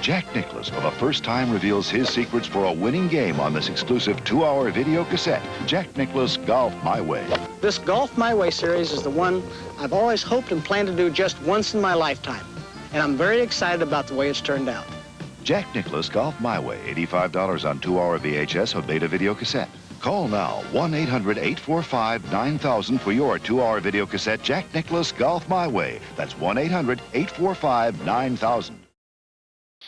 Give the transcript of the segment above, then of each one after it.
Jack Nicklaus, for the first time, reveals his secrets for a winning game on this exclusive 2-hour video cassette, Jack Nicklaus Golf My Way. This Golf My Way series is the one I've always hoped and planned to do just once in my lifetime. And I'm very excited about the way it's turned out. Jack Nicklaus Golf My Way, $85 on 2-hour VHS or beta video cassette. Call now, 1-800-845-9000 for your 2-hour video cassette, Jack Nicklaus Golf My Way. That's 1-800-845-9000.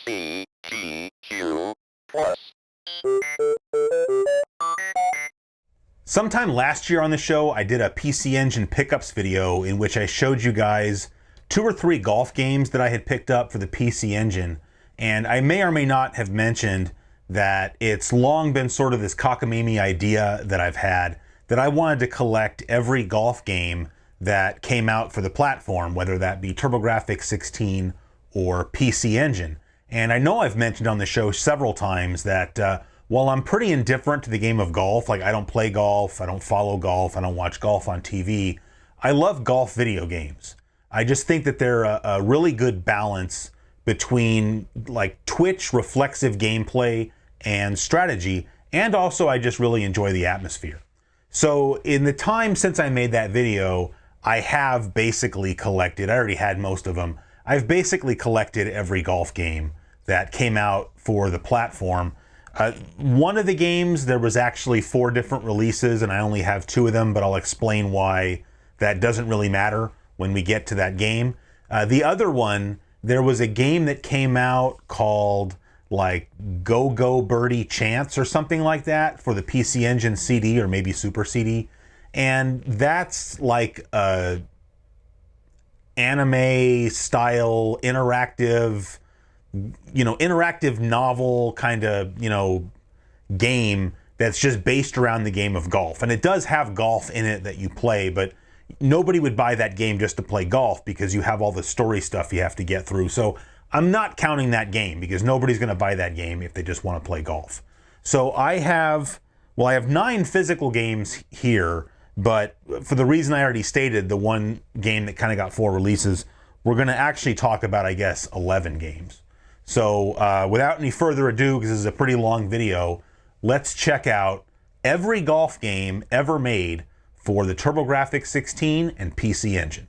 CGQ Plus. Sometime last year on the show, I did a PC Engine pickups video in which I showed you guys 2 or 3 golf games that I had picked up for the PC Engine. And I may or may not have mentioned that it's long been sort of this cockamamie idea that I've had that I wanted to collect every golf game that came out for the platform, whether that be TurboGrafx-16 or PC Engine. And I know I've mentioned on the show several times that while I'm pretty indifferent to the game of golf, like I don't play golf, I don't follow golf, I don't watch golf on TV, I love golf video games. I just think that they're a really good balance between like twitch reflexive gameplay and strategy, and also I just really enjoy the atmosphere. So in the time since I made that video, I have basically collected, I already had most of them, I've basically collected every golf game that came out for the platform. One of the games, there was actually 4 different releases and I only have 2 of them, but I'll explain why that doesn't really matter when we get to that game. The other one, there was a game that came out called like Go Birdie Chance or something like that for the PC Engine CD or maybe Super CD. And that's like a anime style interactive novel kind of, game that's just based around the game of golf. And it does have golf in it that you play, but nobody would buy that game just to play golf because you have all the story stuff you have to get through. So I'm not counting that game because nobody's going to buy that game if they just want to play golf. So I have 9 physical games here, but for the reason I already stated, the one game that kind of got 4 releases, we're going to actually talk about, I guess, 11 games. So without any further ado, because this is a pretty long video, let's check out every golf game ever made for the TurboGrafx-16 and PC Engine.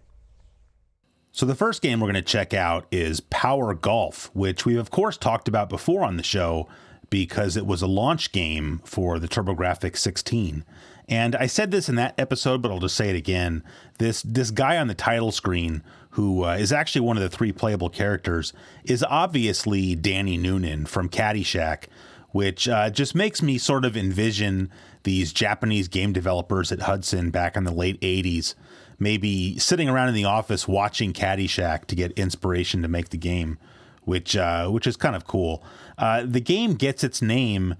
So the first game we're going to check out is Power Golf, which we've of course talked about before on the show because it was a launch game for the TurboGrafx-16. And I said this in that episode, but I'll just say it again. This guy on the title screen, who is actually one of the 3 playable characters, is obviously Danny Noonan from Caddyshack, which just makes me sort of envision these Japanese game developers at Hudson back in the late 80s, maybe sitting around in the office watching Caddyshack to get inspiration to make the game, which is kind of cool. The game gets its name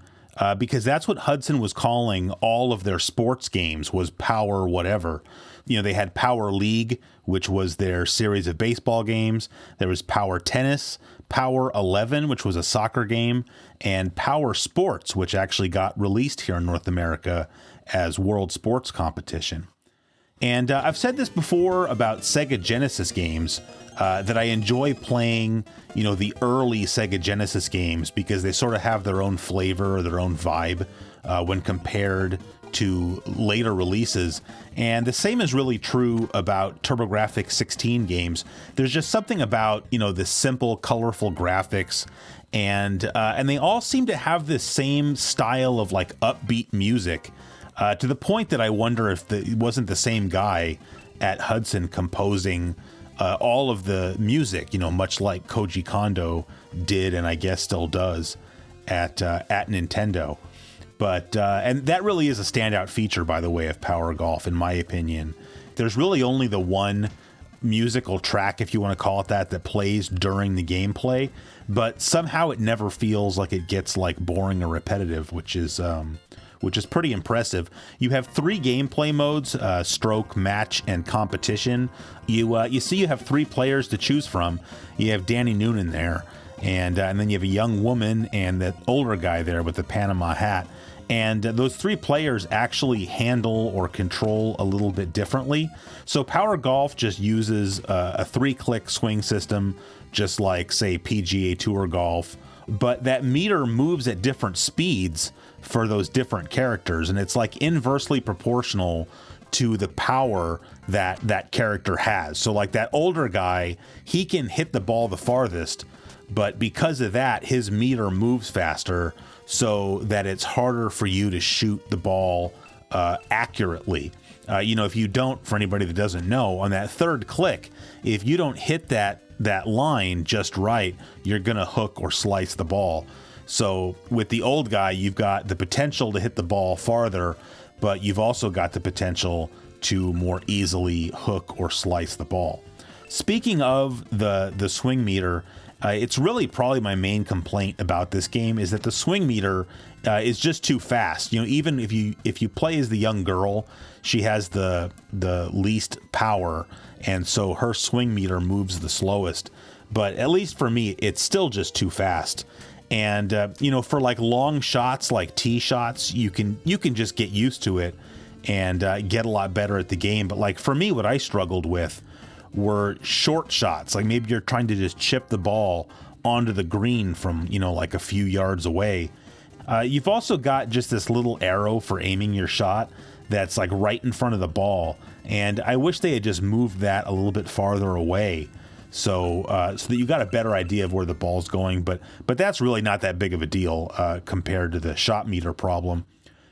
because that's what Hudson was calling all of their sports games, was Power whatever. They had Power League, which was their series of baseball games. There was Power Tennis, Power 11, which was a soccer game, and Power Sports, which actually got released here in North America as World Sports Competition. And I've said this before about Sega Genesis games, that I enjoy playing, the early Sega Genesis games because they sort of have their own flavor or their own vibe when compared to later releases. And the same is really true about TurboGrafx-16 games. There's just something about, the simple, colorful graphics, and they all seem to have this same style of like upbeat music, to the point that I wonder if it wasn't the same guy at Hudson composing all of the music, much like Koji Kondo did and I guess still does at Nintendo. But and that really is a standout feature, by the way, of Power Golf, in my opinion. There's really only the one musical track, if you want to call it that plays during the gameplay, but somehow it never feels like it gets like boring or repetitive, which is pretty impressive. You have 3 gameplay modes: stroke, match, and competition. You see, you have 3 players to choose from. You have Danny Noonan there, and then you have a young woman and that older guy there with the Panama hat. And those 3 players actually handle or control a little bit differently. So Power Golf just uses a 3-click swing system, just like, say, PGA Tour Golf. But that meter moves at different speeds for those different characters, and it's like inversely proportional to the power that that character has. So like that older guy, he can hit the ball the farthest, but because of that, his meter moves faster, so that it's harder for you to shoot the ball accurately. If you don't, for anybody that doesn't know, on that 3rd click, if you don't hit that line just right, you're gonna hook or slice the ball. So with the old guy, you've got the potential to hit the ball farther, but you've also got the potential to more easily hook or slice the ball. Speaking of the swing meter, it's really probably my main complaint about this game is that the swing meter is just too fast. Even if you play as the young girl, she has the least power, and so her swing meter moves the slowest. But at least for me, it's still just too fast. And for like long shots, like tee shots, you can just get used to it and get a lot better at the game. But like for me, what I struggled with were short shots. Like maybe you're trying to just chip the ball onto the green from like a few yards away. You've also got just this little arrow for aiming your shot that's like right in front of the ball, and I wish they had just moved that a little bit farther away, so that you got a better idea of where the ball's going. But that's really not that big of a deal compared to the shot meter problem.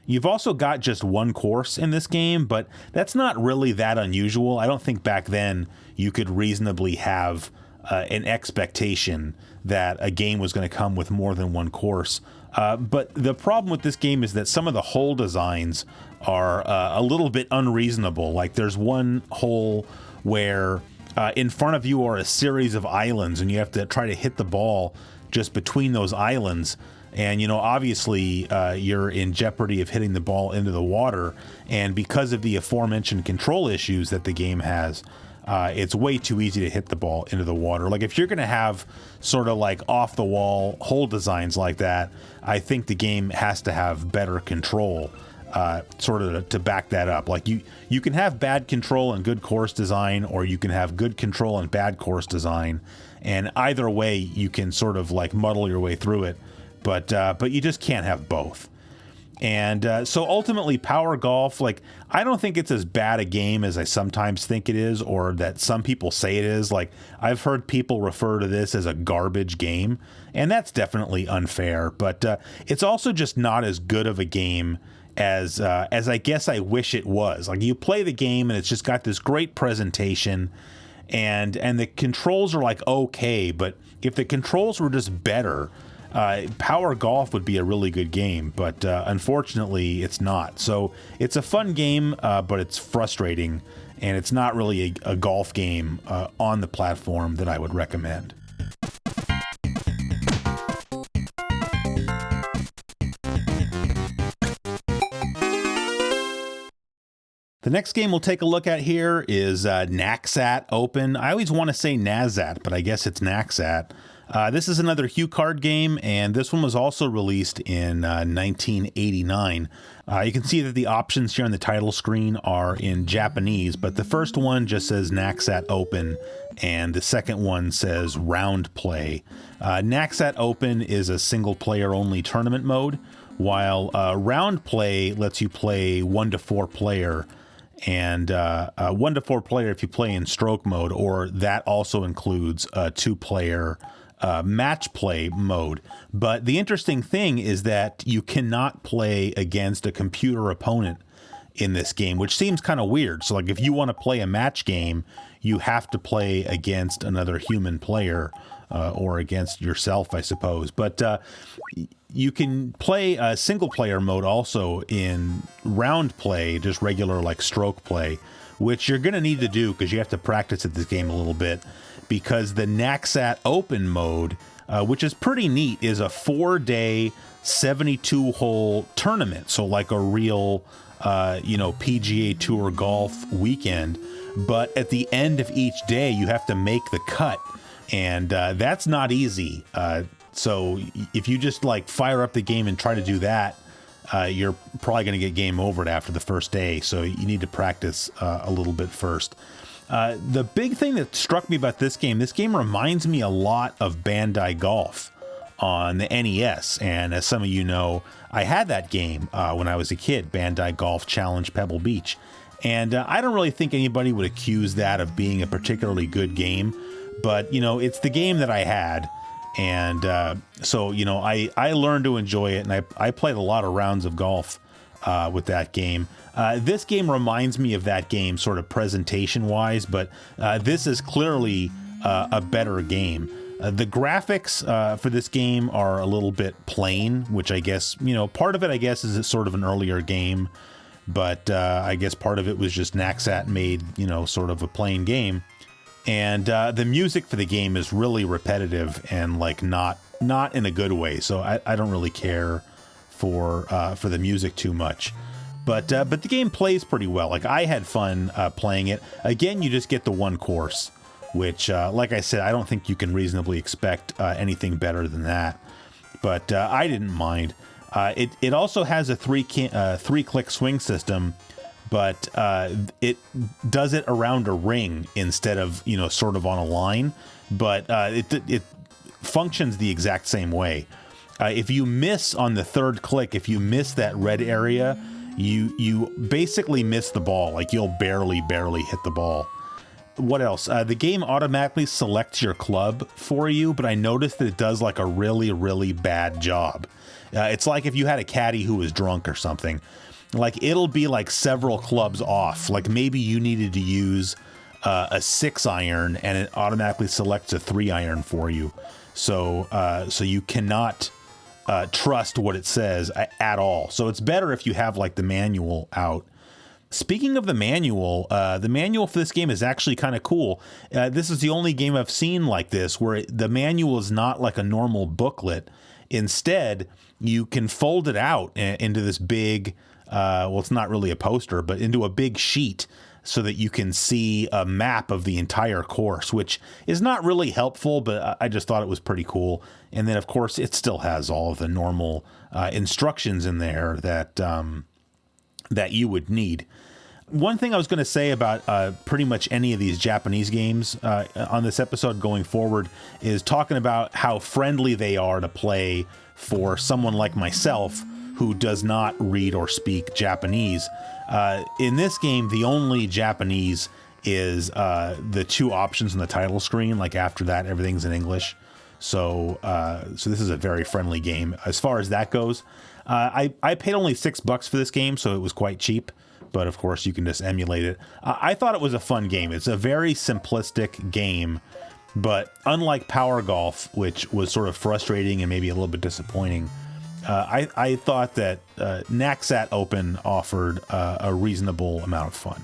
You've also got just one course in this game, but that's not really that unusual. I don't think back then you could reasonably have an expectation that a game was going to come with more than one course. But the problem with this game is that some of the hole designs are a little bit unreasonable. Like there's one hole where in front of you are a series of islands, and you have to try to hit the ball just between those islands. And, obviously you're in jeopardy of hitting the ball into the water. And because of the aforementioned control issues that the game has, it's way too easy to hit the ball into the water. Like if you're going to have sort of like off the wall hole designs like that, I think the game has to have better control sort of to back that up. Like you can have bad control and good course design, or you can have good control and bad course design. And either way, you can sort of like muddle your way through it. But you just can't have both. And so ultimately, Power Golf, like, I don't think it's as bad a game as I sometimes think it is, or that some people say it is. Like, I've heard people refer to this as a garbage game, and that's definitely unfair. But it's also just not as good of a game as I guess I wish it was. Like, you play the game, and it's just got this great presentation, and the controls are like okay, but if the controls were just better, Power Golf would be a really good game, but unfortunately it's not. So it's a fun game, but it's frustrating, and it's not really a golf game on the platform that I would recommend. The next game we'll take a look at here is Naxat Open. I always want to say Nazat, but I guess it's Naxat. This is another HuCard game, and this one was also released in 1989. You can see that the options here on the title screen are in Japanese, but the first one just says Naxat Open, and the second one says Round Play. Naxat Open is a single-player only tournament mode, while Round Play lets you play 1 to 4 player, and 1 to 4 player if you play in stroke mode, or that also includes a 2-player match play mode. But the interesting thing is that you cannot play against a computer opponent in this game, which seems kind of weird. So like if you want to play a match game, you have to play against another human player, or against yourself, I suppose. But you can play a single player mode also in round play, just regular like stroke play, which you're going to need to do because you have to practice at this game a little bit, because the Naxat Open mode, which is pretty neat, is a 4-day 72-hole tournament. So like a real, PGA Tour golf weekend. But at the end of each day, you have to make the cut. And that's not easy. So if you just like fire up the game and try to do that, you're probably going to get game overed after the first day. So you need to practice a little bit first. The big thing that struck me about this game reminds me a lot of Bandai Golf on the NES. And as some of you know, I had that game when I was a kid, Bandai Golf Challenge Pebble Beach. And I don't really think anybody would accuse that of being a particularly good game. But, you know, it's the game that I had. And so, you know, I learned to enjoy it. And I played a lot of rounds of golf with that game. This game reminds me of that game sort of presentation-wise, but this is clearly a better game. The graphics for this game are a little bit plain, which I guess, you know, part of it, I guess, is it's sort of an earlier game, but I guess part of it was just Naxat made, you know, sort of a plain game. And the music for the game is really repetitive and like not in a good way. So I don't really care for the music too much. But the game plays pretty well. Like I had fun playing it. Again, you just get the one course, which, like I said, I don't think you can reasonably expect anything better than that. But I didn't mind. It also has a three-click swing system, but it does it around a ring instead of, you know, sort of on a line. But it functions the exact same way. If you miss on the third click, if you miss that red area, you basically miss the ball. Like you'll barely hit the ball. What else? The game automatically selects your club for you, but I noticed that it does like a really bad job. It's like if you had a caddy who was drunk or something. Like it'll be like several clubs off. Like maybe you needed to use a 6-iron and it automatically selects a 3-iron for you. So you cannot trust what it says at all. So it's better if you have like the manual out. Speaking of the manual for this game is actually kind of cool. This is the only game I've seen like this where the manual is not like a normal booklet. Instead, you can fold it out into this big, well, it's not really a poster, but into a big sheet so that you can see a map of the entire course, which is not really helpful, but I just thought it was pretty cool. And then, of course, it still has all of the normal instructions in there that you would need. One thing I was going to say about pretty much any of these Japanese games on this episode going forward is talking about how friendly they are to play for someone like myself who does not read or speak Japanese. In this game, the only Japanese is the two options in the title screen. Like after that, everything's in English. So this is a very friendly game as far as that goes. I paid only $6 for this game, so it was quite cheap. But of course, you can just emulate it. I thought it was a fun game. It's a very simplistic game, but unlike Power Golf, which was sort of frustrating and maybe a little bit disappointing, I thought that Naxat Open offered a reasonable amount of fun.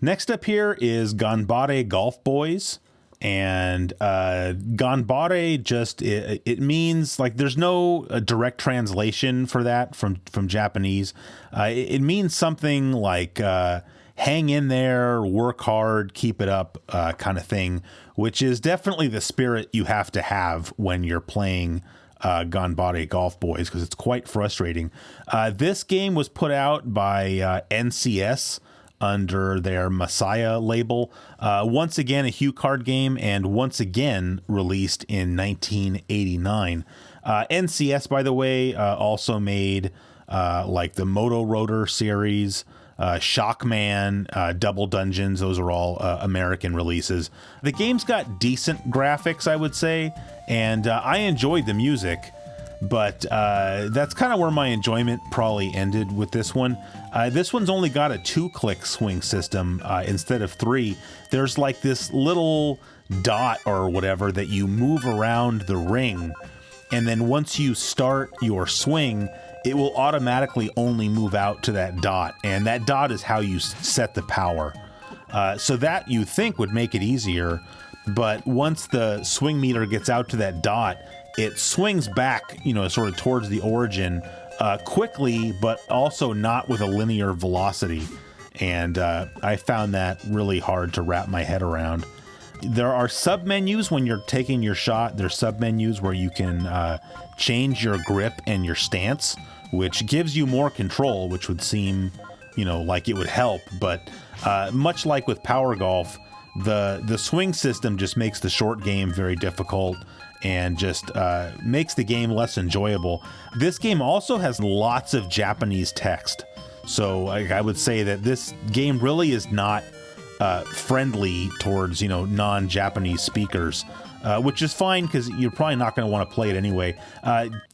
Next up here is Ganbare Golf Boys. And Ganbare just it means like there's no direct translation for that from Japanese. It means something like hang in there, work hard, keep it up kind of thing, which is definitely the spirit you have to have when you're playing Ganbare Golf Boys, because it's quite frustrating. This game was put out by NCS under their Messiah label. Once again, a HuCard game, and once again released in 1989. NCS, by the way, also made like the Moto Rotor series, Shockman, Double Dungeons. Those are all American releases. The game's got decent graphics, I would say, and I enjoyed the music. But that's kind of where my enjoyment probably ended with this one. This one's only got a 2-click swing system instead of 3. There's like this little dot or whatever that you move around the ring, and then once you start your swing, it will automatically only move out to that dot, and that dot is how you set the power. So that you think would make it easier, but once the swing meter gets out to that dot, it swings back, you know, sort of towards the origin quickly, but also not with a linear velocity. And I found that really hard to wrap my head around. There are sub-menus when you're taking your shot. There's sub-menus where you can change your grip and your stance, which gives you more control, which would seem, like it would help. But much like with Power Golf, the swing system just makes the short game very difficult and just makes the game less enjoyable. This game also has lots of Japanese text. So I would say that this game really is not friendly towards, non-Japanese speakers, which is fine because you're probably not going to want to play it anyway.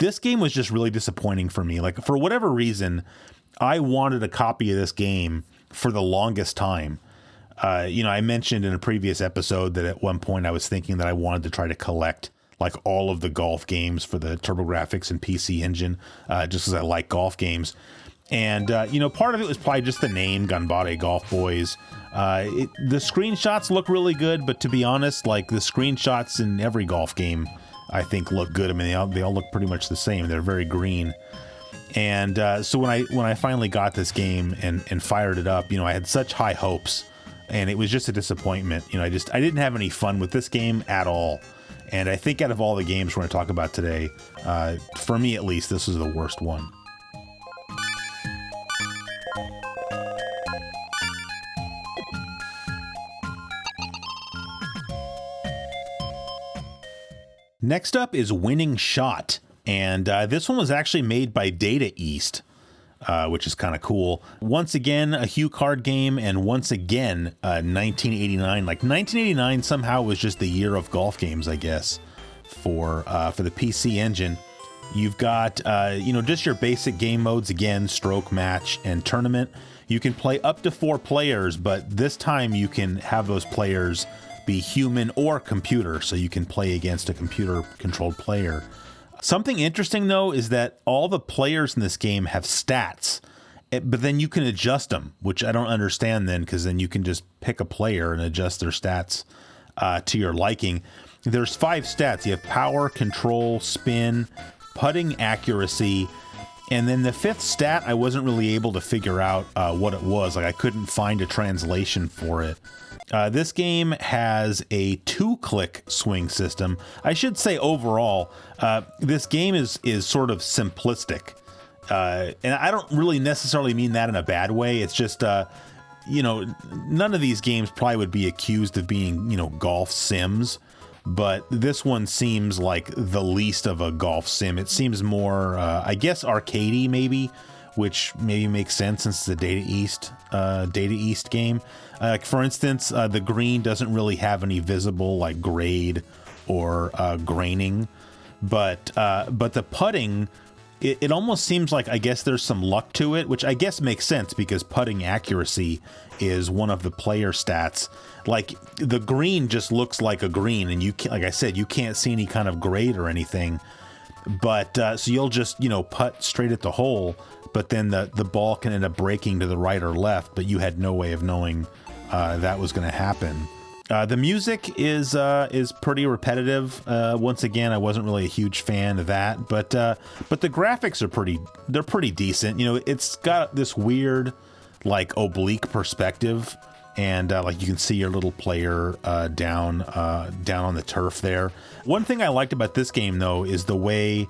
This game was just really disappointing for me. Like, for whatever reason, I wanted a copy of this game for the longest time. I mentioned in a previous episode that at one point I was thinking that I wanted to try to collect like all of the golf games for the TurboGrafx and PC Engine, just because I like golf games. And, part of it was probably just the name, Ganbare Golf Boys. The screenshots look really good, but to be honest, like the screenshots in every golf game, I think look good. I mean, they all look pretty much the same. They're very green. And so when I finally got this game and fired it up, I had such high hopes, and it was just a disappointment. I didn't have any fun with this game at all. And I think out of all the games we're going to talk about today, for me at least, this was the worst one. Next up is Winning Shot, and this one was actually made by Data East, which is kind of cool. Once again, a HuCard game, and once again, 1989. Like 1989 somehow was just the year of golf games, I guess, for the PC Engine. You've got, just your basic game modes again: stroke, match, and tournament. You can play up to 4 players, but this time you can have those players be human or computer, so you can play against a computer-controlled player. Something interesting, though, is that all the players in this game have stats, but then you can adjust them, which I don't understand then, because then you can just pick a player and adjust their stats to your liking. There's 5 stats. You have power, control, spin, putting accuracy, and then the 5th stat, I wasn't really able to figure out what it was. Like, I couldn't find a translation for it. This game has a 2-click swing system. I should say overall, this game is sort of simplistic. And I don't really necessarily mean that in a bad way. It's just, none of these games probably would be accused of being, golf sims. But this one seems like the least of a golf sim. It seems more, I guess, arcadey maybe, which maybe makes sense since it's a Data East game. For instance, the green doesn't really have any visible like grade or graining, but the putting, it almost seems like, I guess there's some luck to it, which I guess makes sense because putting accuracy is one of the player stats. Like the green just looks like a green, and like I said, you can't see any kind of grade or anything. But so you'll just putt straight at the hole, but then the ball can end up breaking to the right or left, but you had no way of knowing that was going to happen. The music is pretty repetitive. Once again, I wasn't really a huge fan of that, but the graphics are pretty decent. It's got this weird like oblique perspective, and like you can see your little player down on the turf there. One thing I liked about this game though is the way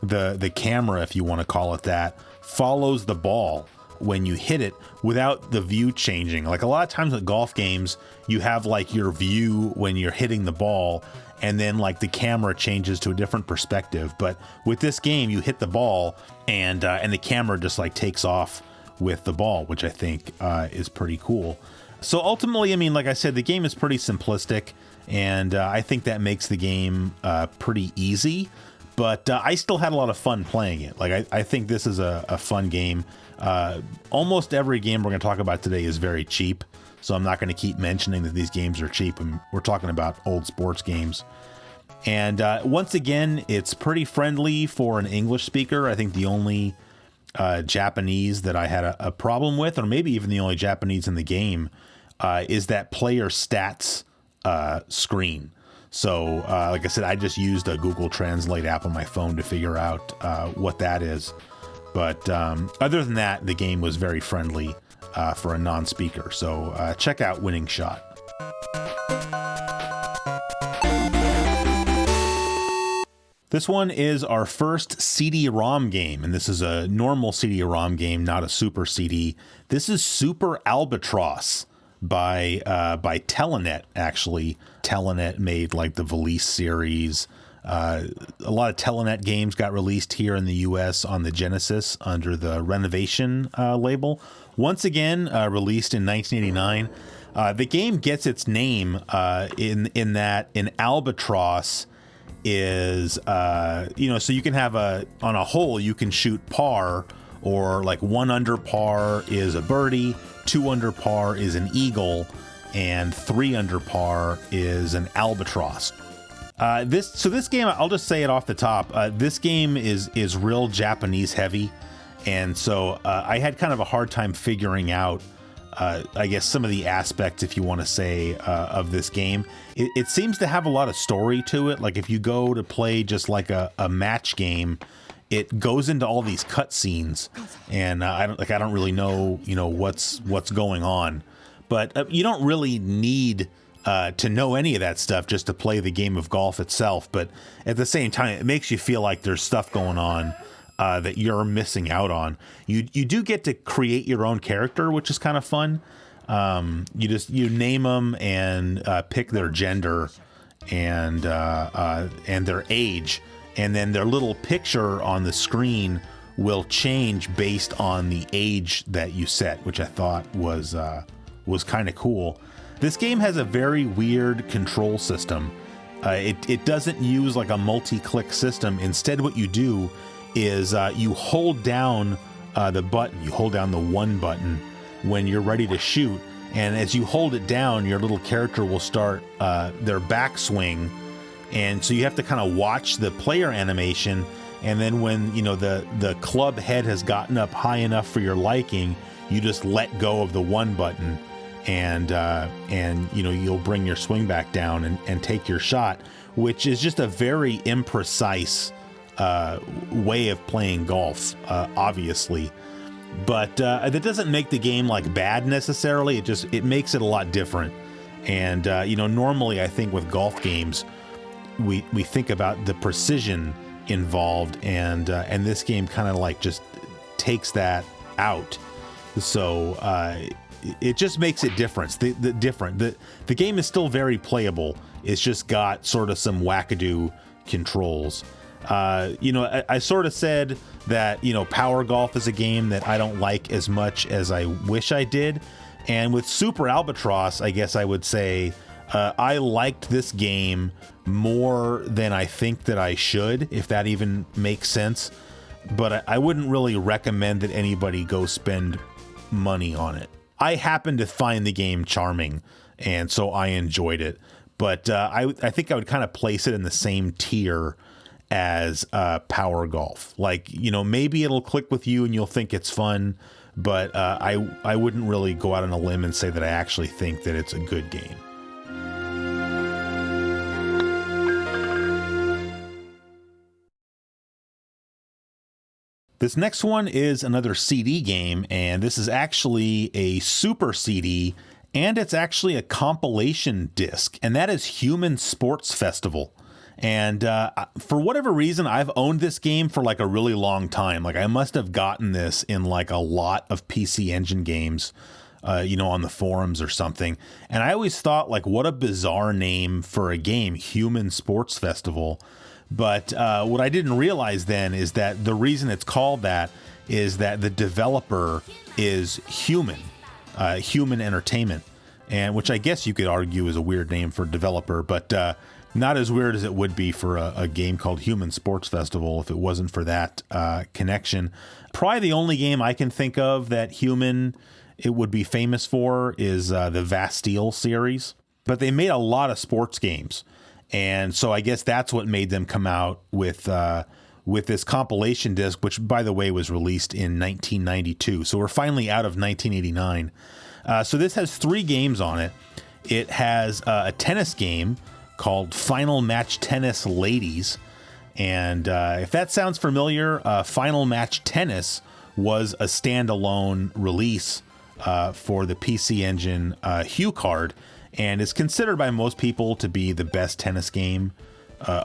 the camera, if you want to call it that, follows the ball when you hit it without the view changing. Like a lot of times with golf games, you have like your view when you're hitting the ball, and then like the camera changes to a different perspective. But with this game, you hit the ball and the camera just like takes off with the ball, which I think is pretty cool. So ultimately, I mean, like I said, the game is pretty simplistic, and I think that makes the game pretty easy. But I still had a lot of fun playing it. Like I think this is a fun game. Almost every game we're going to talk about today is very cheap, so I'm not going to keep mentioning that these games are cheap. And we're talking about old sports games. And once again, it's pretty friendly for an English speaker. I think the only Japanese that I had a problem with, or maybe even the only Japanese in the game, is that player stats screen. So, like I said, I just used a Google Translate app on my phone to figure out what that is. But other than that, the game was very friendly for a non-speaker. So check out Winning Shot. This one is our first CD-ROM game, and this is a normal CD-ROM game, not a Super CD. This is Super Albatross by Telenet, actually. Telenet made like the Valise series. A lot of Telenet games got released here in the U.S. on the Genesis under the Renovation label. Once again, released in 1989. The game gets its name in that in Albatross is, so you can have on a hole, you can shoot par, or like 1 under par is a birdie, 2 under par is an eagle, and 3 under par is an albatross. This game, I'll just say it off the top. This game is real Japanese heavy, and so I had kind of a hard time figuring out, I guess, some of the aspects, if you want to say, of this game. It seems to have a lot of story to it. Like if you go to play just like a match game, it goes into all these cutscenes, and I don't really know, what's going on. But you don't really need to know any of that stuff just to play the game of golf itself. But at the same time, it makes you feel like there's stuff going on that you're missing out on. You do get to create your own character, which is kind of fun. You name them and pick their gender and their age, and then their little picture on the screen will change based on the age that you set, which I thought was kind of cool. This game has a very weird control system. It doesn't use like a multi-click system. Instead, what you do is you hold down the button. You hold down the 1 button when you're ready to shoot, and as you hold it down, your little character will start their backswing, and so you have to kind of watch the player animation, and then when the club head has gotten up high enough for your liking, you just let go of the 1 button, and you'll bring your swing back down and take your shot, which is just a very imprecise way of playing golf, obviously. But that doesn't make the game like bad necessarily. It makes it a lot different. And normally I think with golf games, we think about the precision involved, and this game kind of like just takes that out. So it just makes it different. The game is still very playable. It's just got sort of some wackadoo controls. I sort of said that, Power Golf is a game that I don't like as much as I wish I did. And with Super Albatross, I guess I would say I liked this game more than I think that I should, if that even makes sense. But I wouldn't really recommend that anybody go spend money on it. I happened to find the game charming, and so I enjoyed it. But I think I would kind of place it in the same tier as Power Golf. Like, maybe it'll click with you and you'll think it's fun, but I wouldn't really go out on a limb and say that I actually think that it's a good game. This next one is another CD game, and this is actually a Super CD, and it's actually a compilation disc, and that is Human Sports Festival. And for whatever reason, I've owned this game for like a really long time. Like I must have gotten this in like a lot of PC Engine games, on the forums or something. And I always thought, like, what a bizarre name for a game, Human Sports Festival. But what I didn't realize then is that the reason it's called that is that the developer is Human Entertainment, and which I guess you could argue is a weird name for developer, but not as weird as it would be for a game called Human Sports Festival if it wasn't for that connection. Probably the only game I can think of that Human it would be famous for is the Bastille series, but they made a lot of sports games. And so I guess that's what made them come out with this compilation disc, which, by the way, was released in 1992. So we're finally out of 1989. So this has 3 games on it. It has a tennis game called Final Match Tennis Ladies. And if that sounds familiar, Final Match Tennis was a standalone release for the PC Engine HuCard, and is considered by most people to be the best tennis game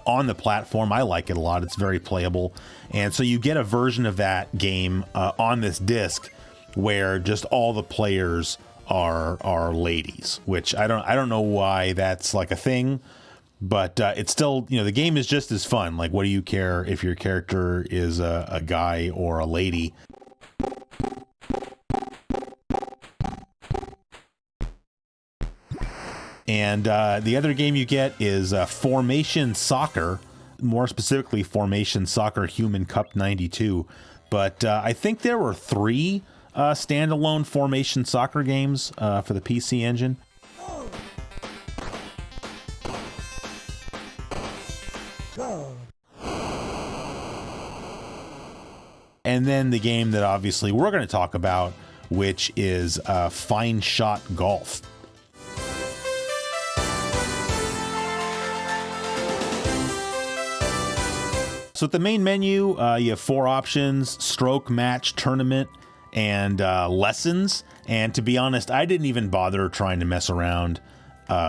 on the platform. I like it a lot. It's very playable. And so you get a version of that game on this disc where just all the players are ladies, which I don't know why that's like a thing, but it's still, the game is just as fun. Like, what do you care if your character is a guy or a lady? And the other game you get is Formation Soccer, more specifically Formation Soccer Human Cup 92. But I think there were 3 standalone Formation Soccer games for the PC Engine. And then the game that obviously we're going to talk about, which is Fine Shot Golf. So at the main menu, you have 4 options: stroke, match, tournament, and lessons. And to be honest, I didn't even bother trying to mess around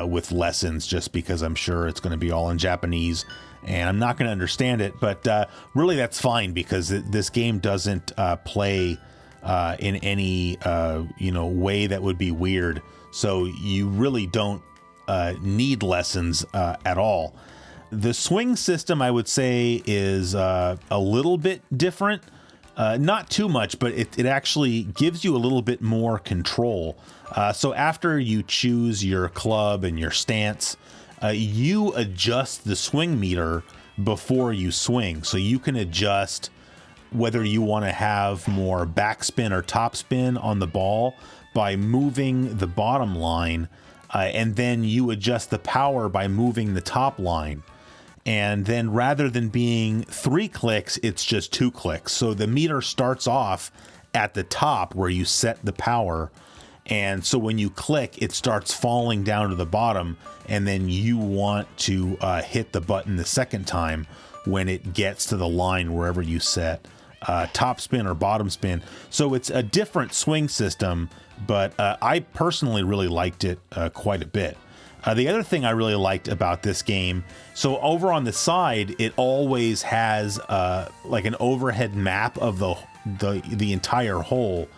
with lessons, just because I'm sure it's going to be all in Japanese and I'm not going to understand it. But really that's fine, because this game doesn't play in any way that would be weird. So you really don't need lessons at all. The swing system, I would say, is a little bit different. Not too much, but it actually gives you a little bit more control. So after you choose your club and your stance, you adjust the swing meter before you swing. So you can adjust whether you want to have more backspin or topspin on the ball by moving the bottom line, and then you adjust the power by moving the top line. And then rather than being 3 clicks, it's just 2 clicks. So the meter starts off at the top where you set the power. And so when you click, it starts falling down to the bottom. And then you want to hit the button the second time when it gets to the line wherever you set top spin or bottom spin. So it's a different swing system, but I personally really liked it quite a bit. The other thing I really liked about this game, so over on the side, it always has like an overhead map of the entire hole.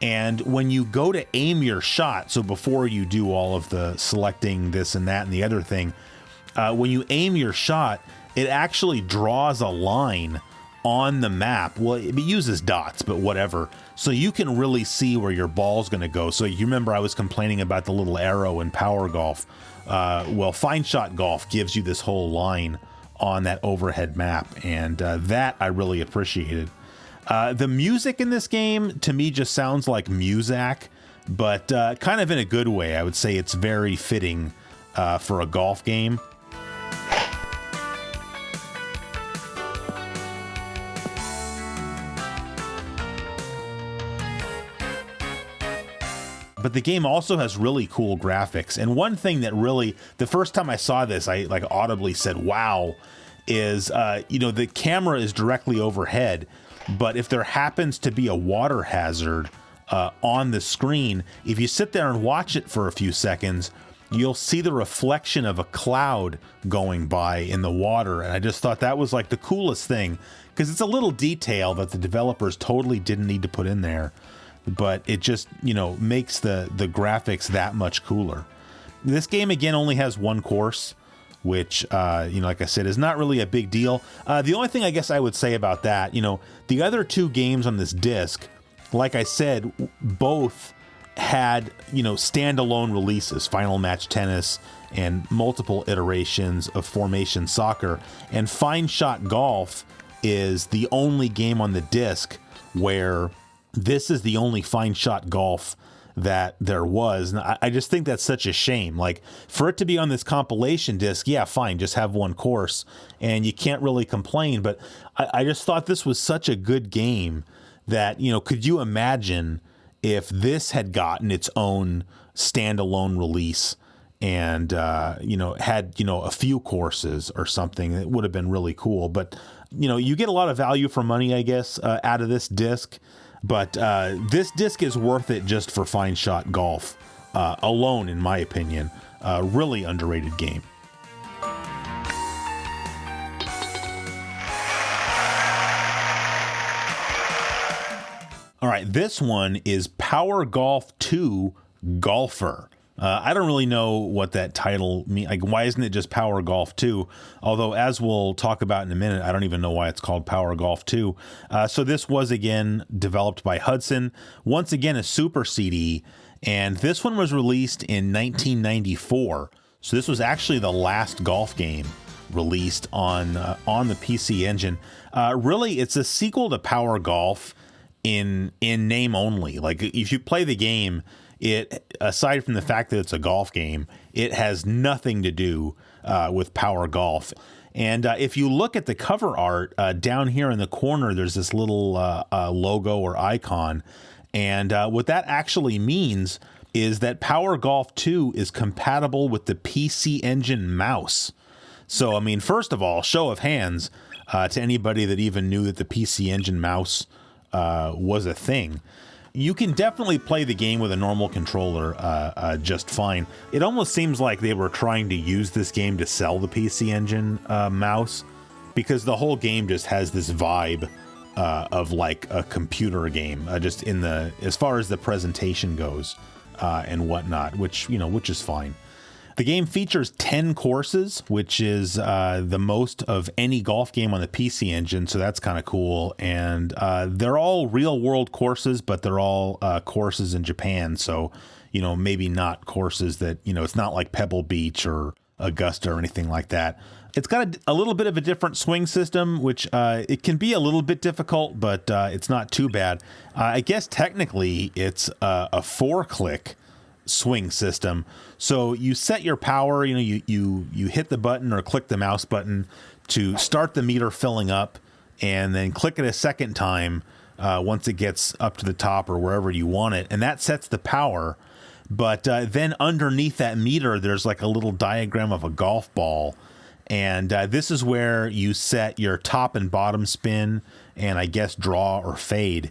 And when you go to aim your shot, so before you do all of the selecting this and that and the other thing, when you aim your shot, it actually draws a line on the map. Well, it uses dots, but whatever. So you can really see where your ball's going to go. So you remember I was complaining about the little arrow in Power Golf. Well, Fine Shot Golf gives you this whole line on that overhead map, and that I really appreciated. The music in this game, to me, just sounds like Muzak, but kind of in a good way. I would say it's very fitting for a golf game. But the game also has really cool graphics. And one thing that really, the first time I saw this, I like audibly said, wow, is, the camera is directly overhead. But if there happens to be a water hazard on the screen, if you sit there and watch it for a few seconds, you'll see the reflection of a cloud going by in the water. And I just thought that was like the coolest thing, because it's a little detail that the developers totally didn't need to put in there. But it just, makes the graphics that much cooler. This game, again, only has 1 course, which, like I said, is not really a big deal. The only thing I guess I would say about that, the other 2 games on this disc, like I said, both had, standalone releases, Final Match Tennis and multiple iterations of Formation Soccer. And Fine Shot Golf is the only game on the disc where this is the only Fine Shot Golf that there was. And I just think that's such a shame. Like, for it to be on this compilation disc, yeah, fine, just have 1 course and you can't really complain. But I just thought this was such a good game that, could you imagine if this had gotten its own standalone release and, had, a few courses or something? It would have been really cool. But, you get a lot of value for money, I guess, out of this disc. But this disc is worth it just for Fine Shot Golf alone, in my opinion. Really underrated game. All right, this one is Power Golf 2 Golfer. I don't really know what that title means. Like, why isn't it just Power Golf 2? Although, as we'll talk about in a minute, I don't even know why it's called Power Golf 2. So this was, again, developed by Hudson. Once again, a Super CD. And this one was released in 1994. So this was actually the last golf game released on the PC Engine. Really, it's a sequel to Power Golf in name only. Like, if you play the game, it, aside from the fact that it's a golf game, it has nothing to do with Power Golf. And if you look at the cover art down here in the corner, there's this little logo or icon. And what that actually means is that Power Golf 2 is compatible with the PC Engine mouse. So, I mean, first of all, show of hands to anybody that even knew that the PC Engine mouse was a thing. You can definitely play the game with a normal controller just fine. It almost seems like they were trying to use this game to sell the PC Engine mouse, because the whole game just has this vibe of like a computer game, just in the, as far as the presentation goes and whatnot, which is fine. The game features 10 courses, which is the most of any golf game on the PC Engine, so that's kind of cool. And they're all real-world courses, but they're all courses in Japan, so, maybe not courses that, it's not like Pebble Beach or Augusta or anything like that. It's got a little bit of a different swing system, which it can be a little bit difficult, but it's not too bad. I guess technically it's a 4-click swing system. So you set your power, you hit the button or click the mouse button to start the meter filling up, and then click it a second time once it gets up to the top or wherever you want it, and that sets the power. But then underneath that meter, there's like a little diagram of a golf ball, and this is where you set your top and bottom spin and I guess draw or fade.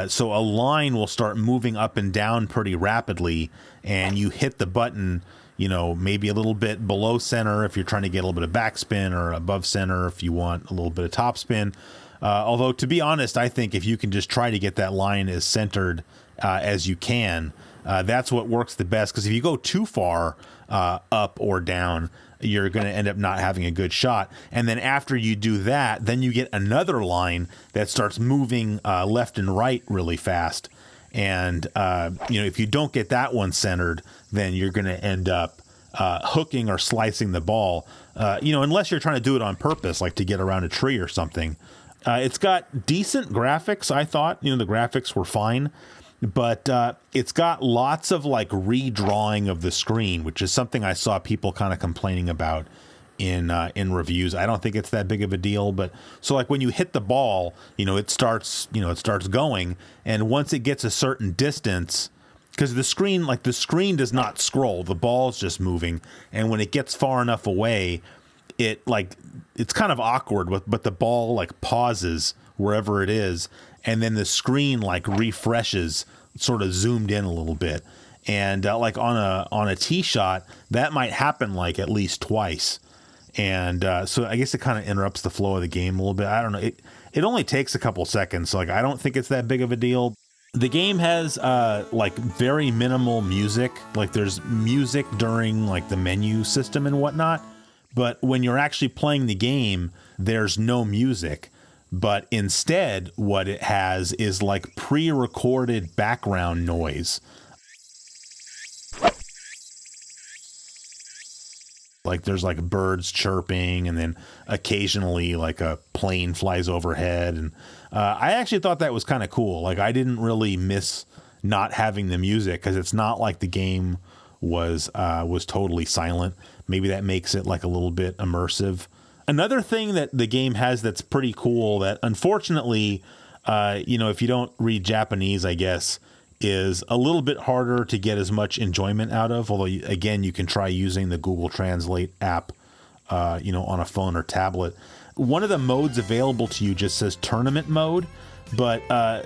So a line will start moving up and down pretty rapidly, and you hit the button, maybe a little bit below center if you're trying to get a little bit of backspin, or above center if you want a little bit of topspin. Although, to be honest, I think if you can just try to get that line as centered as you can, that's what works the best. Because if you go too far up or down, you're going to end up not having a good shot. And then after you do that, then you get another line that starts moving left and right really fast. And, if you don't get that one centered, then you're going to end up hooking or slicing the ball, unless you're trying to do it on purpose, like to get around a tree or something. It's got decent graphics, I thought. The graphics were fine. But it's got lots of like redrawing of the screen, which is something I saw people kind of complaining about in reviews. I don't think it's that big of a deal, but so like when you hit the ball, it starts going, and once it gets a certain distance, because the screen does not scroll, the ball's just moving, and when it gets far enough away, it's kind of awkward, but the ball like pauses wherever it is, and then the screen like refreshes, sort of zoomed in a little bit. And like on a tee shot, that might happen like at least twice. And so I guess it kind of interrupts the flow of the game a little bit. I don't know. It only takes a couple seconds, so like I don't think it's that big of a deal. The game has like very minimal music. Like there's music during like the menu system and whatnot, but when you're actually playing the game, there's no music. But instead, what it has is like pre-recorded background noise. Like there's like birds chirping, and then occasionally like a plane flies overhead. And I actually thought that was kind of cool. Like I didn't really miss not having the music, because it's not like the game was totally silent. Maybe that makes it like a little bit immersive. Another thing that the game has that's pretty cool, that unfortunately, if you don't read Japanese, I guess, is a little bit harder to get as much enjoyment out of. Although, again, you can try using the Google Translate app, on a phone or tablet. One of the modes available to you just says tournament mode, but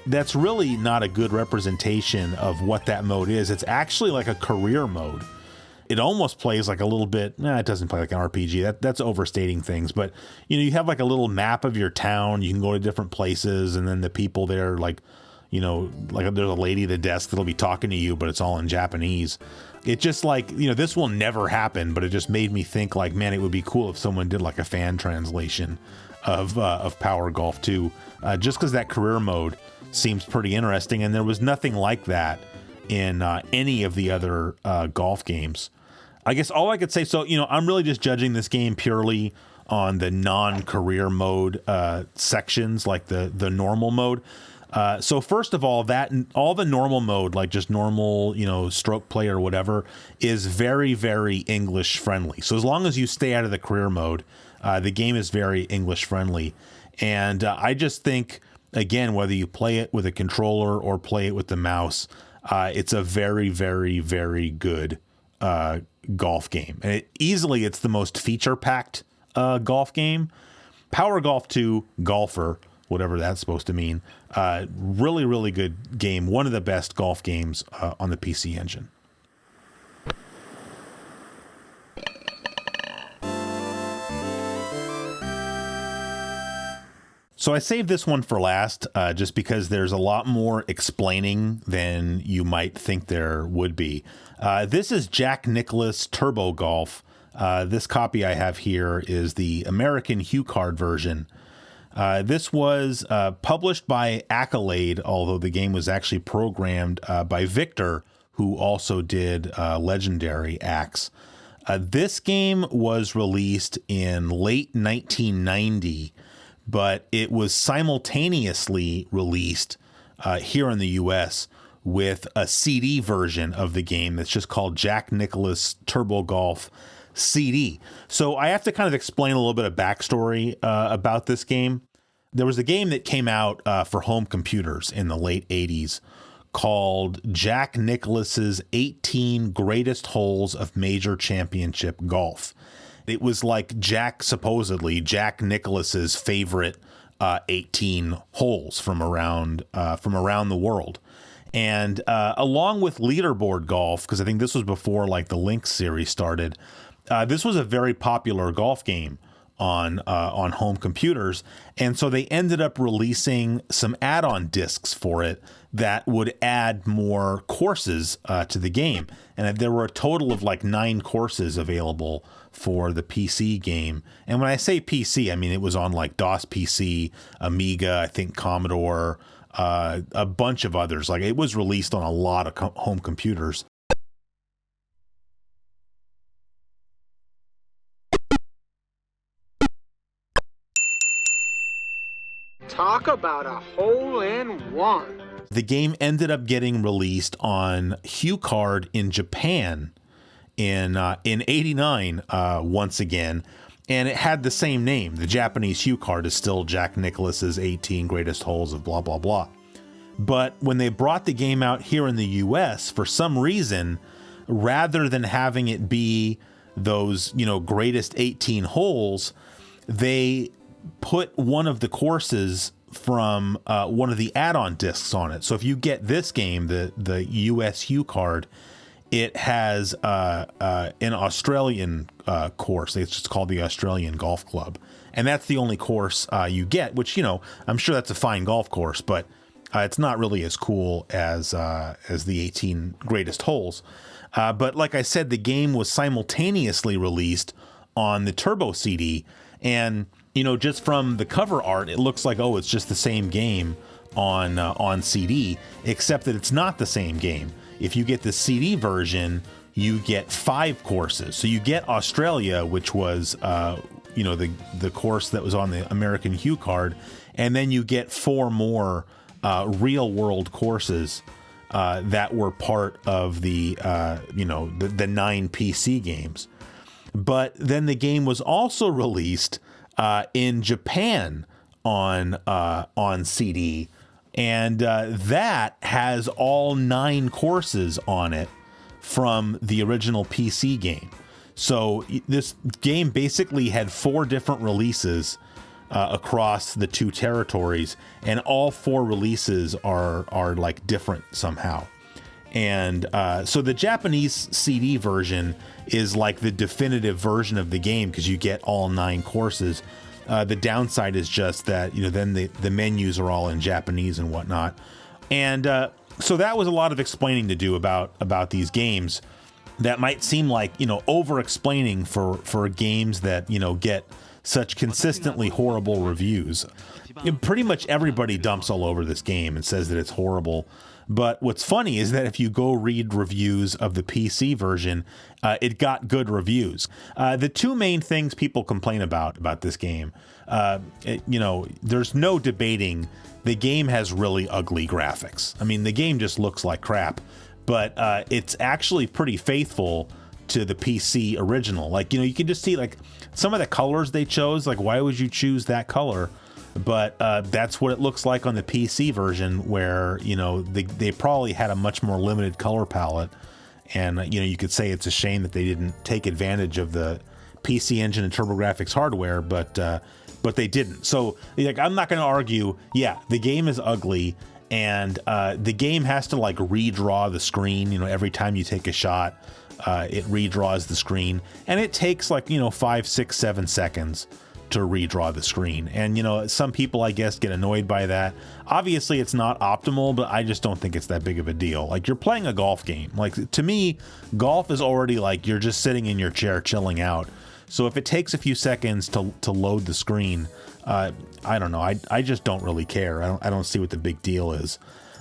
that's really not a good representation of what that mode is. It's actually like a career mode. It almost plays like a little bit, it doesn't play like an RPG. That's overstating things. But, you have like a little map of your town. You can go to different places, and then the people there, like, like there's a lady at the desk that'll be talking to you, but it's all in Japanese. It just like, this will never happen, but it just made me think like, man, it would be cool if someone did like a fan translation of Power Golf 2, just because that career mode seems pretty interesting, and there was nothing like that in any of the other golf games. I guess all I could say, so, I'm really just judging this game purely on the non-career mode sections, like the normal mode. So first of all, all the normal mode, like just normal, stroke play or whatever, is very, very English friendly. So as long as you stay out of the career mode, the game is very English friendly. And I just think, again, whether you play it with a controller or play it with the mouse, it's a very, very, very good golf game. And it's the most feature-packed golf game. Power Golf 2 Golfer, whatever that's supposed to mean, really, really good game. One of the best golf games on the PC Engine. So I saved this one for last, just because there's a lot more explaining than you might think there would be. This is Jack Nicklaus Turbo Golf. This copy I have here is the American HuCard version. This was published by Accolade, although the game was actually programmed by Victor, who also did Legendary Axe. This game was released in late 1990, but it was simultaneously released here in the US with a CD version of the game that's just called Jack Nicklaus Turbo Golf CD. So I have to kind of explain a little bit of backstory about this game. There was a game that came out for home computers in the late 80s called Jack Nicklaus's 18 Greatest Holes of Major Championship Golf. It was like supposedly Jack Nicklaus's favorite 18 holes from around the world. And along with leaderboard golf, because I think this was before like the Lynx series started, this was a very popular golf game on home computers. And so they ended up releasing some add-on discs for it that would add more courses to the game. And there were a total of like 9 courses available for the PC game. And when I say PC, I mean it was on like DOS PC, Amiga, I think Commodore, a bunch of others. Like it was released on a lot of home computers. Talk about a hole-in-one. The game ended up getting released on HuCard in Japan in '89 once again, and it had the same name. The Japanese HuCard is still Jack Nicklaus's 18 Greatest Holes of blah blah blah. But when they brought the game out here in the US, for some reason, rather than having it be those greatest 18 holes, they put one of the courses from one of the add-on discs on it. So if you get this game, the US HuCard, it has an Australian course. It's just called the Australian Golf Club, and that's the only course you get. Which I'm sure that's a fine golf course, but it's not really as cool as the 18 Greatest Holes. But like I said, the game was simultaneously released on the Turbo CD, and just from the cover art, it looks like, it's just the same game on CD, except that it's not the same game. If you get the CD version, you get 5 courses. So you get Australia, which was, the course that was on the American HuCard, and then you get 4 more real world courses that were part of the 9 PC games. But then the game was also released in Japan on CD, and that has all 9 courses on it from the original PC game. So this game basically had 4 different releases across the 2 territories, and all 4 releases are like different somehow. And so the Japanese CD version is like the definitive version of the game because you get all 9 courses. The downside is just that, then the menus are all in Japanese and whatnot. And so that was a lot of explaining to do about these games that might seem like, over explaining for games that, get such consistently horrible reviews. Pretty much everybody dumps all over this game and says that it's horrible. But what's funny is that if you go read reviews of the PC version, it got good reviews. The two main things people complain about this game, there's no debating the game has really ugly graphics. I mean, the game just looks like crap, but it's actually pretty faithful to the PC original. Like, you can just see like some of the colors they chose. Like, why would you choose that color? But that's what it looks like on the PC version, where they probably had a much more limited color palette, and you could say it's a shame that they didn't take advantage of the PC Engine and TurboGrafx hardware, but they didn't. So like, I'm not going to argue. Yeah, the game is ugly, and the game has to like redraw the screen. Every time you take a shot, it redraws the screen, and it takes like 5, 6, 7 seconds to redraw the screen. And some people, I guess, get annoyed by that. Obviously it's not optimal, but I just don't think it's that big of a deal. Like, you're playing a golf game. Like, to me, golf is already like you're just sitting in your chair chilling out. So if it takes a few seconds to load the screen, I don't know. I just don't really care. I don't see what the big deal is.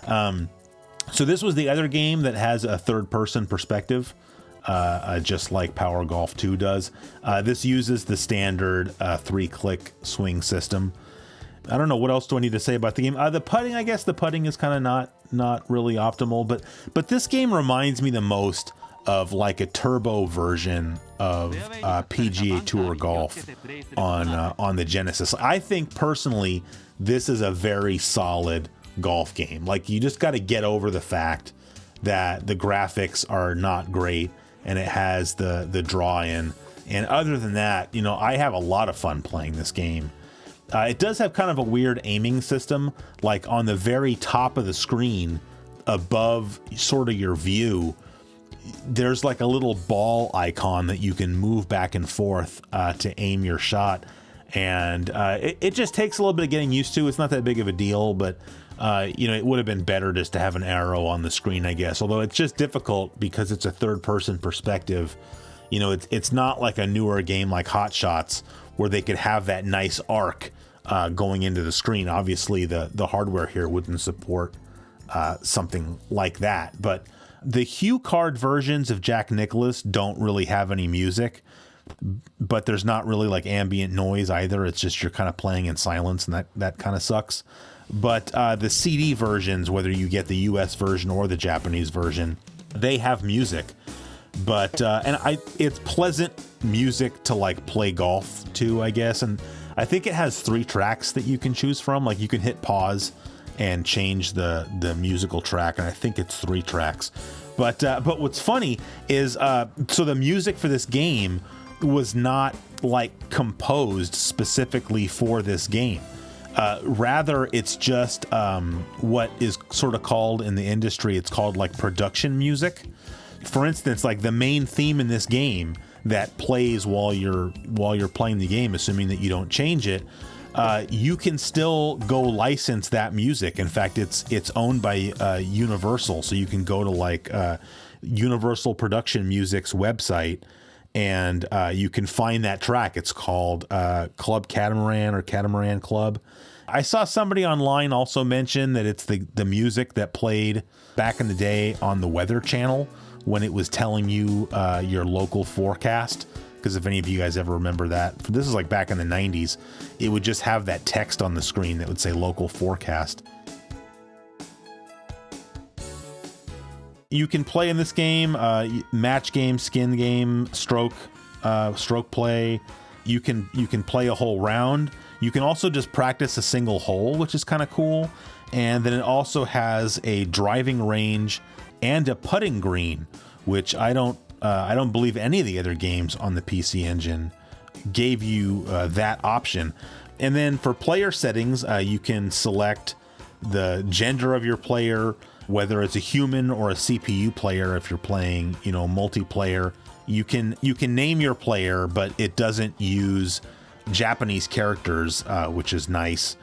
So this was the other game that has a third-person perspective, just like Power Golf 2 does. This uses the standard 3-click swing system. I don't know, what else do I need to say about the game? The putting, I guess the putting is kind of not really optimal, but this game reminds me the most of like a turbo version of PGA Tour Golf on the Genesis. I think personally this is a very solid golf game. Like, you just got to get over the fact that the graphics are not great and it has the draw in. And other than that, I have a lot of fun playing this game. It does have kind of a weird aiming system. Like, on the very top of the screen above sort of your view, there's like a little ball icon that you can move back and forth to aim your shot. And it just takes a little bit of getting used to. It's not that big of a deal, but it would have been better just to have an arrow on the screen, I guess. Although it's just difficult because it's a third-person perspective. It's not like a newer game like Hot Shots where they could have that nice arc going into the screen. Obviously, the hardware here wouldn't support something like that. But the HuCard versions of Jack Nicklaus don't really have any music, but there's not really like ambient noise either. It's just you're kind of playing in silence, and that kind of sucks. But the CD versions, whether you get the US version or the Japanese version, they have music. But it's pleasant music to like play golf to, I guess. And I think it has 3 tracks that you can choose from. Like, you can hit pause and change the musical track, and I think it's 3 tracks. But what's funny is so the music for this game was not like composed specifically for this game. Rather, it's just what is sort of called in the industry, it's called like production music. For instance, like the main theme in this game that plays while you're playing the game, assuming that you don't change it, you can still go license that music. In fact, it's owned by Universal, so you can go to like Universal Production Music's website, and you can find that track. It's called Club Catamaran or Catamaran Club. I saw somebody online also mention that it's the music that played back in the day on the Weather Channel when it was telling you your local forecast. Because if any of you guys ever remember that, this is like back in the 90s, it would just have that text on the screen that would say local forecast. You can play in this game, match game, skin game, stroke play. You can play a whole round. You can also just practice a single hole, which is kind of cool. And then it also has a driving range and a putting green, which I don't believe any of the other games on the PC Engine gave you that option. And then for player settings, you can select the gender of your player, whether it's a human or a CPU player. If you're playing, multiplayer, you can name your player, but it doesn't use Japanese characters, which is nice.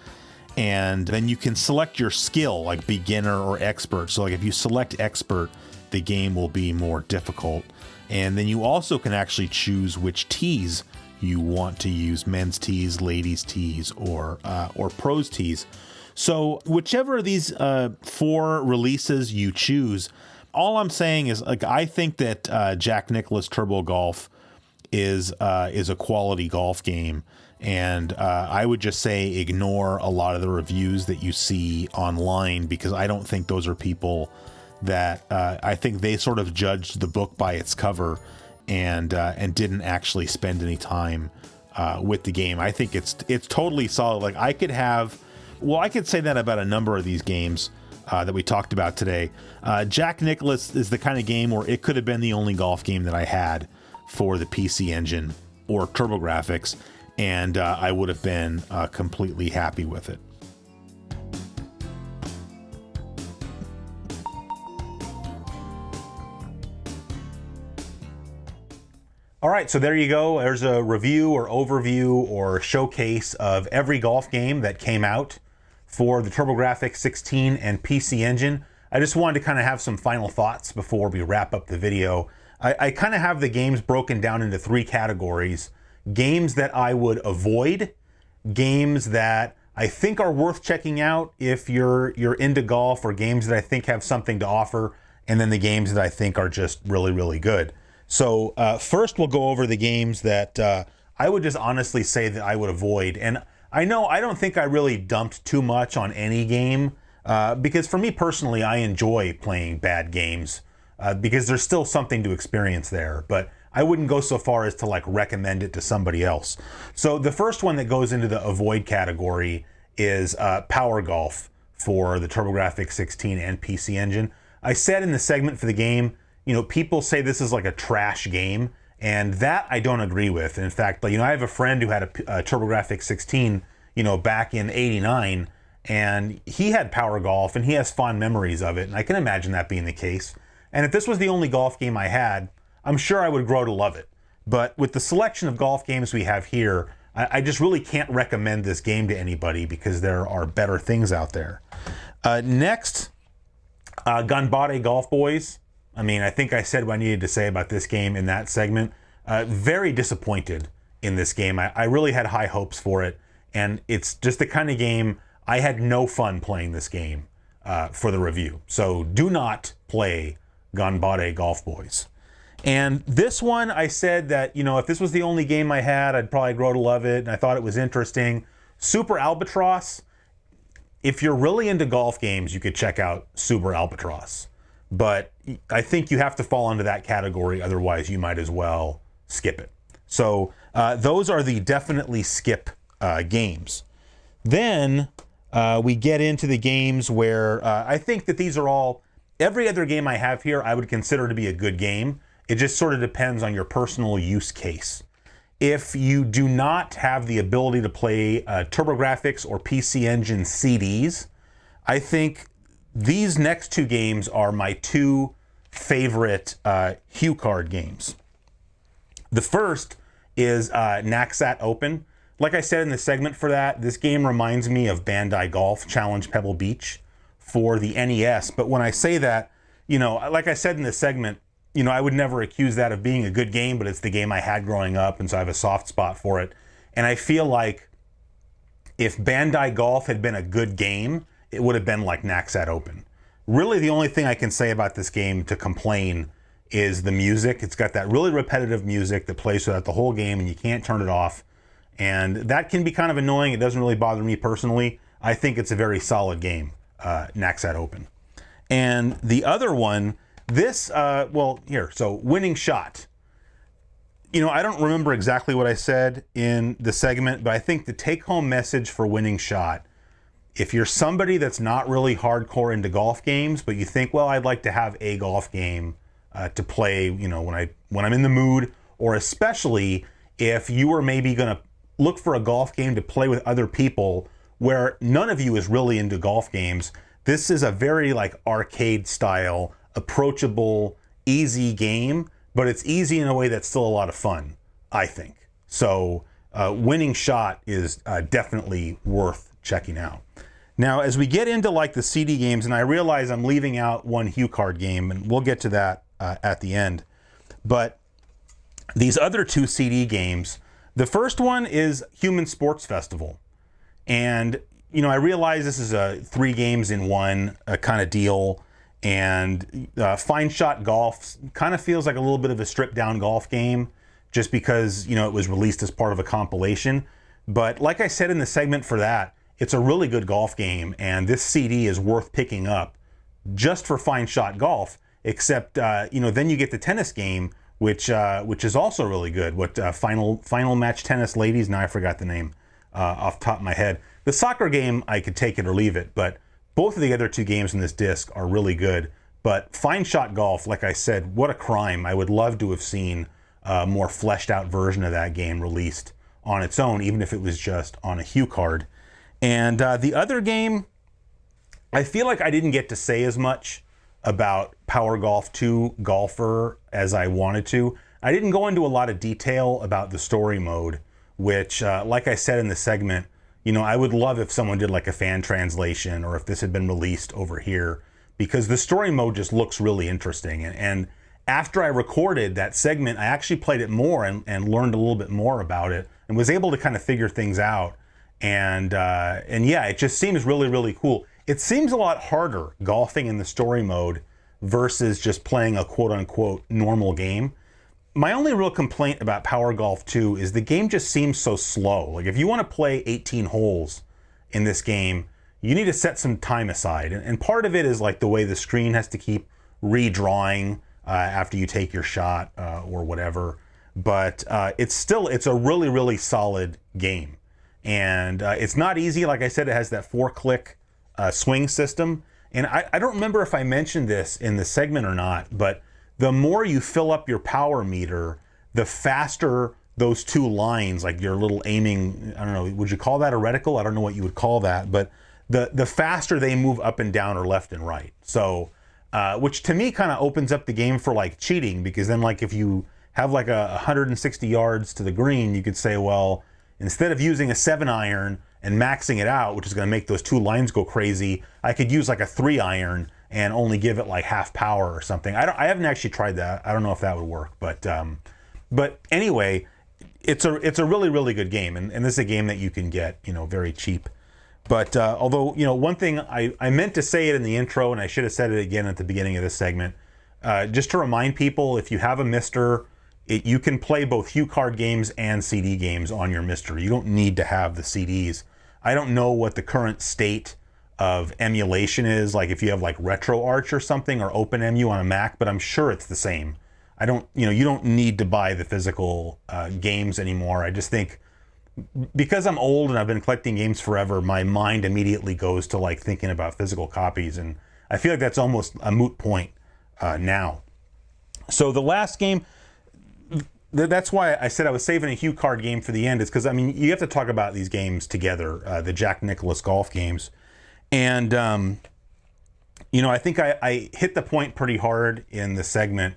And then you can select your skill, like beginner or expert. So like if you select expert, the game will be more difficult. And then you also can actually choose which tees you want to use, men's tees, ladies' tees, or pros tees. So whichever of these 4 releases you choose, all I'm saying is, like, I think that Jack Nicklaus Turbo Golf is a quality golf game. And I would just say ignore a lot of the reviews that you see online, because I don't think those are people that I think they sort of judged the book by its cover and didn't actually spend any time with the game. I think it's totally solid. Like I could say that about a number of these games that we talked about today. Jack Nicklaus is the kind of game where it could have been the only golf game that I had for the PC Engine or TurboGrafx, and I would have been completely happy with it. All right, so there you go. There's a review or overview or showcase of every golf game that came out for the TurboGrafx-16 and PC Engine. I just wanted to kind of have some final thoughts before we wrap up the video. I kind of have the games broken down into 3 categories. Games that I would avoid, games that I think are worth checking out if you're into golf, or games that I think have something to offer, and then the games that I think are just really, really good. So first we'll go over the games that I would just honestly say that I would avoid. And I know I don't think I really dumped too much on any game because for me personally, I enjoy playing bad games because there's still something to experience there. But I wouldn't go so far as to like recommend it to somebody else. So the first one that goes into the avoid category is Power Golf for the TurboGrafx-16 and PC Engine. I said in the segment for the game, you know, people say this is like a trash game, and that I don't agree with. In fact, you know, I have a friend who had a TurboGrafx-16, you know, back in '89, and he had Power Golf, and he has fond memories of it, and I can imagine that being the case. And if this was the only golf game I had, I'm sure I would grow to love it. But with the selection of golf games we have here, I just really can't recommend this game to anybody because there are better things out there. Next, Ganbare Golf Boys. I mean, I think I said what I needed to say about this game in that segment. Very disappointed in this game. I really had high hopes for it, and it's just the kind of game I had no fun playing this game for the review. So do not play Ganbare Golf Boys. And this one, I said that, you know, if this was the only game I had, I'd probably grow to love it, and I thought it was interesting. Super Albatross, if you're really into golf games, you could check out Super Albatross. But I think you have to fall into that category, otherwise you might as well skip it. So those are the definitely skip games. Then we get into the games where I think that these are all, every other game I have here I would consider to be a good game. It just sort of depends on your personal use case. If you do not have the ability to play TurboGrafx or PC Engine CDs, I think these next 2 games are my 2 favorite HuCard games. The first is Naxat Open. Like I said in the segment for that, this game reminds me of Bandai Golf Challenge Pebble Beach for the NES. But when I say that, you know, like I said in the segment, you know, I would never accuse that of being a good game, but it's the game I had growing up, and so I have a soft spot for it. And I feel like if Bandai Golf had been a good game, it would have been like Naxat Open. Really, the only thing I can say about this game to complain is the music. It's got that really repetitive music that plays throughout the whole game, and you can't turn it off. And that can be kind of annoying. It doesn't really bother me personally. I think it's a very solid game, Naxat Open. And the other one, this, well, here, so Winning Shot. You know, I don't remember exactly what I said in the segment, but I think the take-home message for Winning Shot, if you're somebody that's not really hardcore into golf games, but you think, well, I'd like to have a golf game to play, you know, when I'm in the mood, or especially if you were maybe going to look for a golf game to play with other people where none of you is really into golf games, this is a very like arcade style, approachable, easy game, but it's easy in a way that's still a lot of fun, I think. So Winning Shot is definitely worth checking out. Now, as we get into like the CD games, and I realize I'm leaving out one HuCard game, and we'll get to that at the end, but these other two CD games, the first one is Human Sports Festival. And, you know, I realize this is a 3 games in one kind of deal, and Fine Shot Golf kind of feels like a little bit of a stripped down golf game just because, you know, it was released as part of a compilation. But like I said in the segment for that, it's a really good golf game, and this CD is worth picking up just for Fine Shot Golf, except, you know, then you get the tennis game, which is also really good. Final Match Tennis Ladies? Now I forgot the name off the top of my head. The soccer game, I could take it or leave it, but both of the other 2 games in this disc are really good. But Fine Shot Golf, like I said, what a crime. I would love to have seen a more fleshed out version of that game released on its own, even if it was just on a HuCard. And the other game, I feel like I didn't get to say as much about Power Golf 2 Golfer as I wanted to. I didn't go into a lot of detail about the story mode, which, like I said in the segment, you know, I would love if someone did like a fan translation or if this had been released over here, because the story mode just looks really interesting. And after I recorded that segment, I actually played it more and learned a little bit more about it and was able to kind of figure things out. And yeah, it just seems really, really cool. It seems a lot harder golfing in the story mode versus just playing a quote-unquote normal game. My only real complaint about Power Golf 2 is the game just seems so slow. Like, if you want to play 18 holes in this game, you need to set some time aside. And part of it is like the way the screen has to keep redrawing after you take your shot or whatever. But it's a really, really solid game. And it's not easy. Like I said, it has that 4-click swing system. And I don't remember if I mentioned this in the segment or not, but the more you fill up your power meter, the faster those 2 lines, like your little aiming, I don't know, would you call that a reticle? I don't know what you would call that, but the faster they move up and down or left and right. So, which to me kind of opens up the game for like cheating, because then like if you have like 160 yards to the green, you could say, well, instead of using a 7-iron and maxing it out, which is going to make those 2 lines go crazy, I could use like a 3-iron and only give it like half power or something. I haven't actually tried that. I don't know if that would work, but anyway, it's a really, really good game, and this is a game that you can get, you know, very cheap. But although, you know, one thing I meant to say it in the intro, and I should have said it again at the beginning of this segment, just to remind people, if you have a Mister, you can play both HuCard games and CD games on your Mister. You don't need to have the CDs. I don't know what the current state of emulation is, like if you have like RetroArch or something, or OpenEmu on a Mac, but I'm sure it's the same. You don't need to buy the physical games anymore. I just think because I'm old and I've been collecting games forever, my mind immediately goes to like thinking about physical copies, and I feel like that's almost a moot point now. So the last game, that's why I said I was saving a HuCard game for the end, is because, I mean, you have to talk about these games together, the Jack Nicklaus golf games. And, you know, I think I hit the point pretty hard in the segment.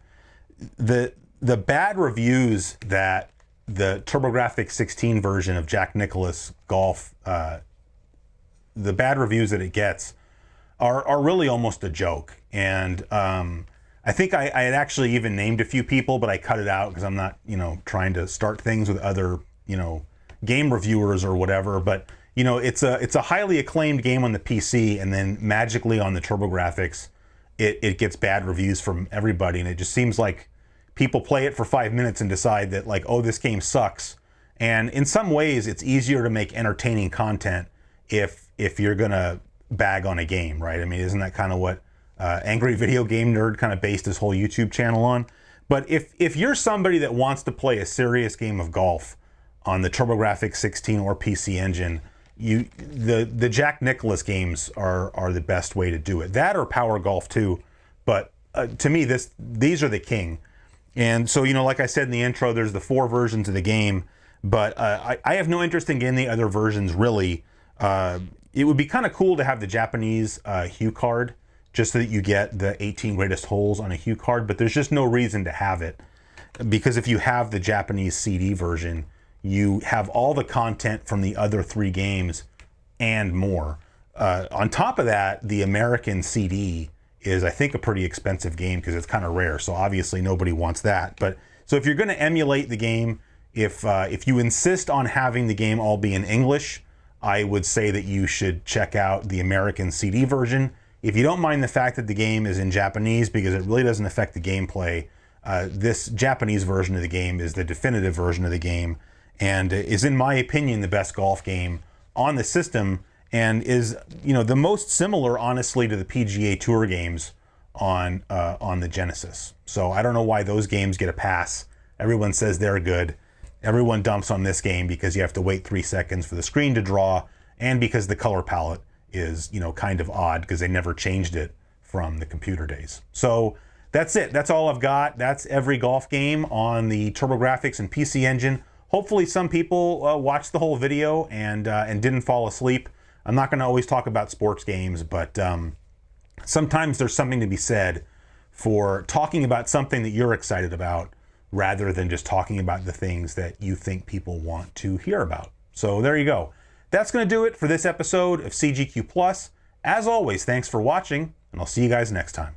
The bad reviews that the TurboGrafx-16 version of Jack Nicklaus Golf, the bad reviews that it gets are really almost a joke. And I think I had actually even named a few people, but I cut it out because I'm not, you know, trying to start things with other, you know, game reviewers or whatever. But, you know, it's a highly acclaimed game on the PC, and then magically on the TurboGrafx, it gets bad reviews from everybody, and it just seems like people play it for 5 minutes and decide that, like, oh, this game sucks. And in some ways, it's easier to make entertaining content if you're gonna bag on a game, right? I mean, isn't that kind of what Angry Video Game Nerd kind of based his whole YouTube channel on? But if you're somebody that wants to play a serious game of golf on the TurboGrafx-16 or PC Engine, the Jack Nicklaus games are the best way to do it. That or Power Golf 2, but to me, these are the king. And so, you know, like I said in the intro, there's the 4 versions of the game, but I have no interest in getting the other versions, really. It would be kind of cool to have the Japanese HuCard, just so that you get the 18 greatest holes on a HuCard, but there's just no reason to have it, because if you have the Japanese CD version, you have all the content from the other 3 games and more. On top of that, the American CD is, I think, a pretty expensive game because it's kind of rare. So obviously nobody wants that. But so if you're going to emulate the game, if you insist on having the game all be in English, I would say that you should check out the American CD version. If you don't mind the fact that the game is in Japanese because it really doesn't affect the gameplay, this Japanese version of the game is the definitive version of the game and is, in my opinion, the best golf game on the system, and is, you know, the most similar, honestly, to the PGA Tour games on the Genesis. So I don't know why those games get a pass. Everyone says they're good. Everyone dumps on this game because you have to wait 3 seconds for the screen to draw, and because the color palette is, you know, kind of odd because they never changed it from the computer days. So that's it. That's all I've got. That's every golf game on the TurboGrafx and PC Engine. Hopefully some people watched the whole video and didn't fall asleep. I'm not going to always talk about sports games, but sometimes there's something to be said for talking about something that you're excited about rather than just talking about the things that you think people want to hear about. So there you go. That's going to do it for this episode of CGQ Plus. As always, thanks for watching, and I'll see you guys next time.